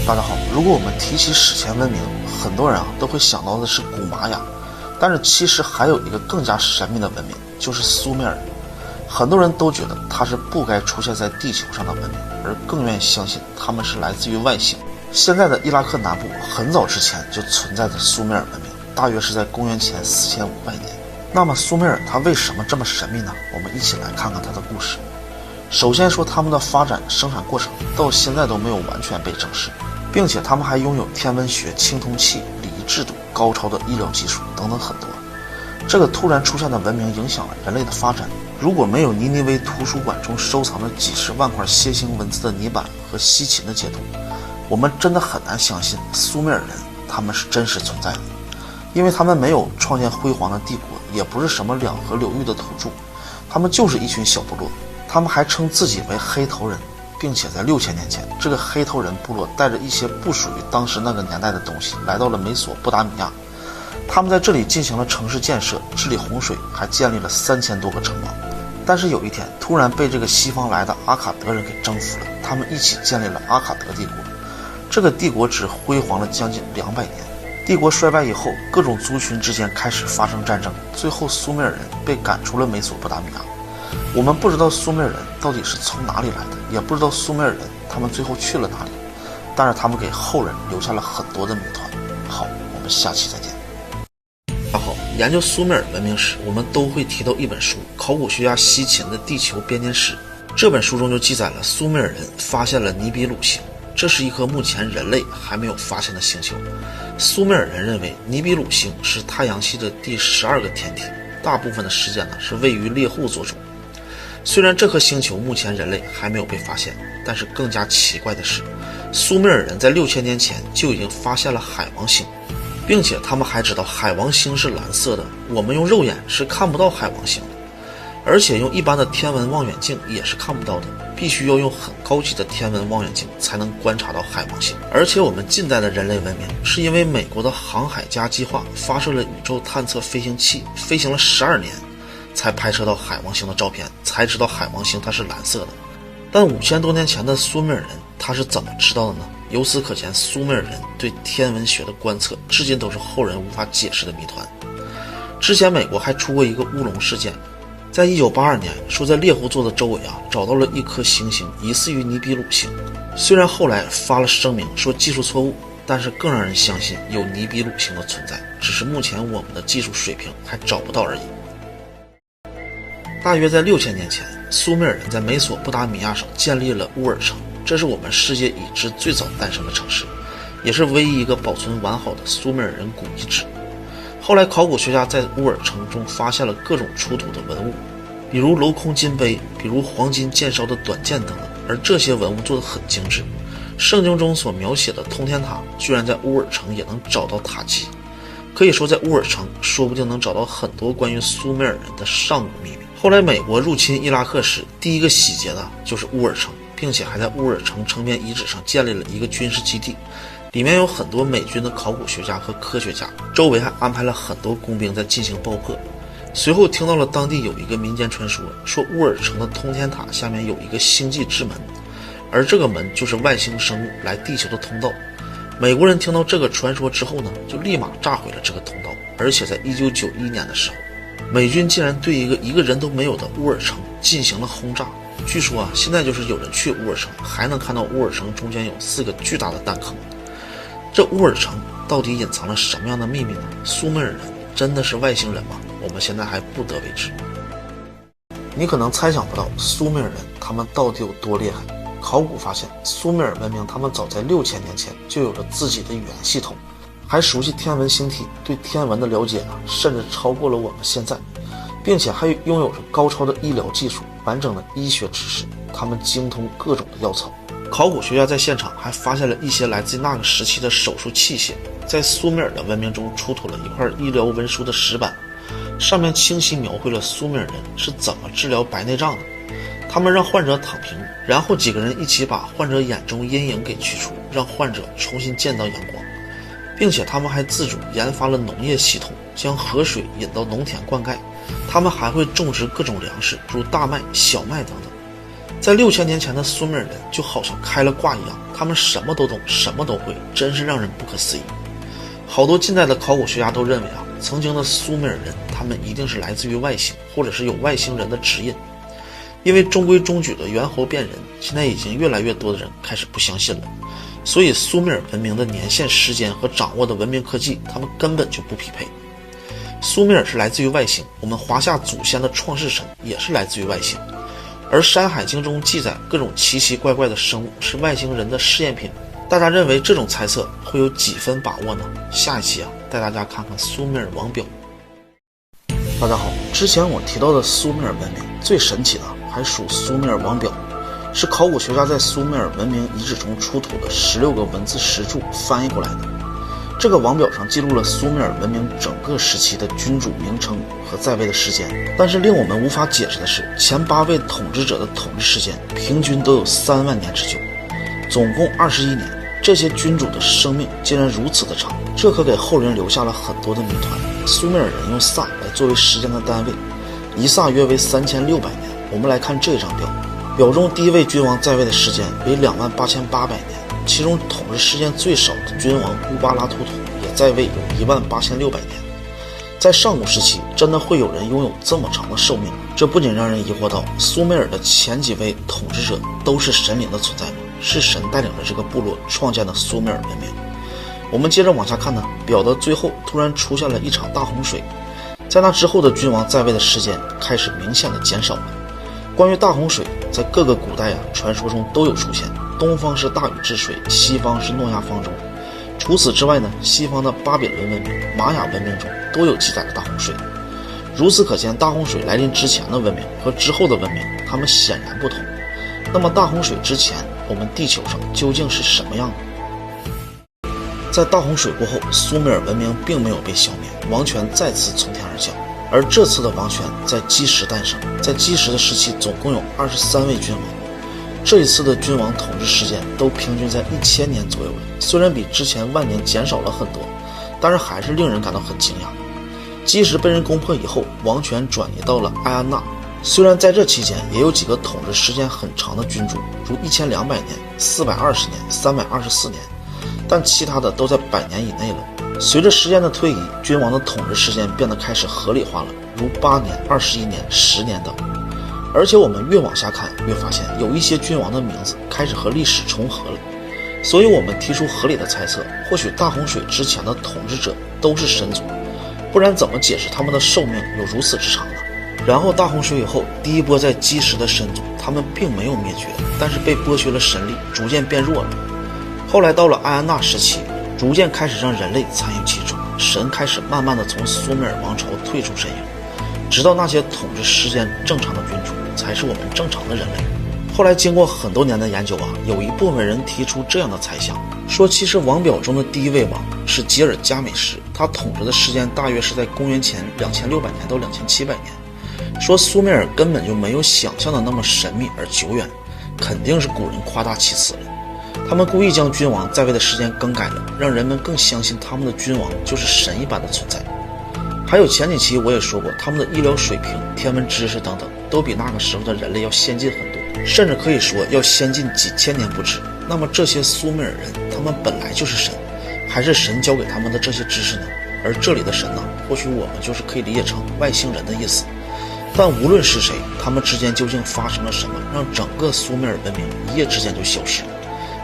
大家好，如果我们提起史前文明，很多人都会想到的是古玛雅，但是其实还有一个更加神秘的文明，就是苏美尔。很多人都觉得它是不该出现在地球上的文明，而更愿意相信它们是来自于外星。现在的伊拉克南部很早之前就存在着苏美尔文明，大约是在公元前4500年。那么苏美尔它为什么这么神秘呢？我们一起来看看它的故事。首先说他们的发展生产过程到现在都没有完全被证实，并且他们还拥有天文学、青铜器、礼仪制度、高超的医疗技术等等很多。这个突然出现的文明影响了人类的发展。如果没有尼尼微图书馆中收藏着几十万块楔形文字的泥板和西秦的解读，我们真的很难相信苏美尔人他们是真实存在的。因为他们没有创建辉煌的帝国，也不是什么两河流域的土著，他们就是一群小部落。他们还称自己为黑头人，并且在6000年前，这个黑头人部落带着一些不属于当时那个年代的东西来到了美索不达米亚。他们在这里进行了城市建设，治理洪水，还建立了3000多个城堡。但是有一天突然被这个西方来的阿卡德人给征服了，他们一起建立了阿卡德帝国。这个帝国只辉煌了将近200年。帝国衰败以后，各种族群之间开始发生战争，最后苏美尔人被赶出了美索不达米亚。我们不知道苏美尔人到底是从哪里来的，也不知道苏美尔人他们最后去了哪里，但是他们给后人留下了很多的谜团。好，我们下期再见。大家好，研究苏美尔文明史，我们都会提到一本书，考古学家西秦的《地球编年史》。这本书中就记载了苏美尔人发现了尼比鲁星，这是一颗目前人类还没有发现的星球。苏美尔人认为尼比鲁星是太阳系的第12个天体，大部分的时间是位于猎户座中。虽然这颗星球目前人类还没有被发现，但是更加奇怪的是，苏美尔人在6000年前就已经发现了海王星，并且他们还知道海王星是蓝色的，我们用肉眼是看不到海王星的，而且用一般的天文望远镜也是看不到的，必须要用很高级的天文望远镜才能观察到海王星。而且我们近代的人类文明是因为美国的航海家计划发射了宇宙探测飞行器，飞行了12年才拍摄到海王星的照片，才知道海王星它是蓝色的。但5000多年前的苏美尔人他是怎么知道的呢？由此可见，苏美尔人对天文学的观测至今都是后人无法解释的谜团。之前美国还出过一个乌龙事件，在1982年说在猎户座的周围找到了一颗行星，疑似于尼比鲁星。虽然后来发了声明说技术错误，但是更让人相信有尼比鲁星的存在，只是目前我们的技术水平还找不到而已。大约在6000年前，苏美尔人在美索不达米亚上建立了乌尔城，这是我们世界已知最早诞生的城市，也是唯一一个保存完好的苏美尔人古遗址。后来考古学家在乌尔城中发现了各种出土的文物，比如镂空金杯，比如黄金剑烧的短剑等等，而这些文物做得很精致。圣经中所描写的通天塔居然在乌尔城也能找到塔基，可以说在乌尔城说不定能找到很多关于苏美尔人的上古秘密。后来美国入侵伊拉克时，第一个洗劫的就是乌尔城，并且还在乌尔城城边遗址上建立了一个军事基地，里面有很多美军的考古学家和科学家，周围还安排了很多工兵在进行爆破。随后听到了当地有一个民间传说，说乌尔城的通天塔下面有一个星际之门，而这个门就是外星生物来地球的通道。美国人听到这个传说之后就立马炸毁了这个通道，而且在1991年的时候，美军竟然对一个人都没有的乌尔城进行了轰炸。据说现在就是有人去乌尔城，还能看到乌尔城中间有4个巨大的弹坑。这乌尔城到底隐藏了什么样的秘密呢？苏美尔人真的是外星人吗？我们现在还不得而知。你可能猜想不到苏美尔人他们到底有多厉害。考古发现，苏美尔文明他们早在6000年前就有了自己的语言系统，还熟悉天文星体，对天文的了解甚至超过了我们现在，并且还拥有着高超的医疗技术，完整的医学知识，他们精通各种的药草。考古学家在现场还发现了一些来自那个时期的手术器械，在苏美尔的文明中出土了一块医疗文书的石板，上面清晰描绘了苏美尔人是怎么治疗白内障的。他们让患者躺平，然后几个人一起把患者眼中阴影给去除，让患者重新见到阳光，并且他们还自主研发了农业系统，将河水引到农田灌溉。他们还会种植各种粮食，如大麦、小麦等等。在6000年前的苏美尔人就好像开了挂一样，他们什么都懂，什么都会，真是让人不可思议。好多近代的考古学家都认为曾经的苏美尔人他们一定是来自于外星，或者是有外星人的指引。因为中规中矩的猿猴变人，现在已经越来越多的人开始不相信了，所以苏美尔文明的年限、时间和掌握的文明科技，他们根本就不匹配。苏美尔是来自于外星，我们华夏祖先的创世神也是来自于外星，而《山海经》中记载各种奇奇怪怪的生物是外星人的试验品。大家认为这种猜测会有几分把握呢？下一期带大家看看苏美尔王表。大家好，之前我提到的苏美尔文明最神奇的还属苏美尔王表，是考古学家在苏美尔文明遗址中出土的16个文字石柱翻译过来的。这个王表上记录了苏美尔文明整个时期的君主名称和在位的时间，但是令我们无法解释的是，前8位统治者的统治时间平均都有3万年之久，总共21年。这些君主的生命竟然如此的长，这可给后人留下了很多的谜团。苏美尔人用萨来作为时间的单位，一萨约为3600年。我们来看这张表，表中第一位君王在位的时间为28800年，其中统治时间最少的君王乌巴拉图图也在位有18600年。在上古时期，真的会有人拥有这么长的寿命？这不仅让人疑惑到苏美尔的前几位统治者都是神灵的存在吗？是神带领着这个部落创建的苏美尔文明。我们接着往下看呢，表的最后突然出现了一场大洪水，在那之后的君王在位的时间开始明显的减少了。关于大洪水，在各个古代传说中都有出现，东方是大禹治水，西方是诺亚方舟。除此之外呢，西方的巴比伦文明、玛雅文明中都有记载的大洪水。如此可见，大洪水来临之前的文明和之后的文明，它们显然不同。那么大洪水之前，我们地球上究竟是什么样的？在大洪水过后，苏美尔文明并没有被消灭，王权再次从天而降。而这次的王权在基石诞生，在基石的时期总共有23位君王。这一次的君王统治时间都平均在1000年左右了，虽然比之前万年减少了很多，但是还是令人感到很惊讶。基石被人攻破以后，王权转移到了埃安纳。虽然在这期间也有几个统治时间很长的君主，如1200年、420年、324年，但其他的都在100年以内了。随着时间的推移，君王的统治时间变得开始合理化了，如8年、21年、10年等。而且我们越往下看，越发现有一些君王的名字开始和历史重合了。所以我们提出合理的猜测，或许大洪水之前的统治者都是神族，不然怎么解释他们的寿命有如此之长呢？然后大洪水以后，第一波在基石的神族，他们并没有灭绝，但是被剥削了神力，逐渐变弱了。后来到了埃安纳时期，逐渐开始让人类参与其中，神开始慢慢的从苏美尔王朝退出身影，直到那些统治时间正常的君主才是我们正常的人类。后来经过很多年的研究有一部分人提出这样的猜想，说其实王表中的第一位王是吉尔加美什，他统治的时间大约是在公元前2600年到2700年。说苏美尔根本就没有想象的那么神秘而久远，肯定是古人夸大其词了。他们故意将君王在位的时间更改了，让人们更相信他们的君王就是神一般的存在。还有前几期我也说过，他们的医疗水平、天文知识等等都比那个时候的人类要先进很多，甚至可以说要先进几千年不止。那么这些苏美尔人，他们本来就是神，还是神教给他们的这些知识呢？而这里的神呢，或许我们就是可以理解成外星人的意思。但无论是谁，他们之间究竟发生了什么，让整个苏美尔文明一夜之间就消失了，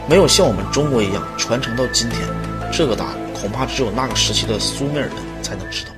没有像我们中国一样传承到今天，这个答案恐怕只有那个时期的苏美尔人才能知道。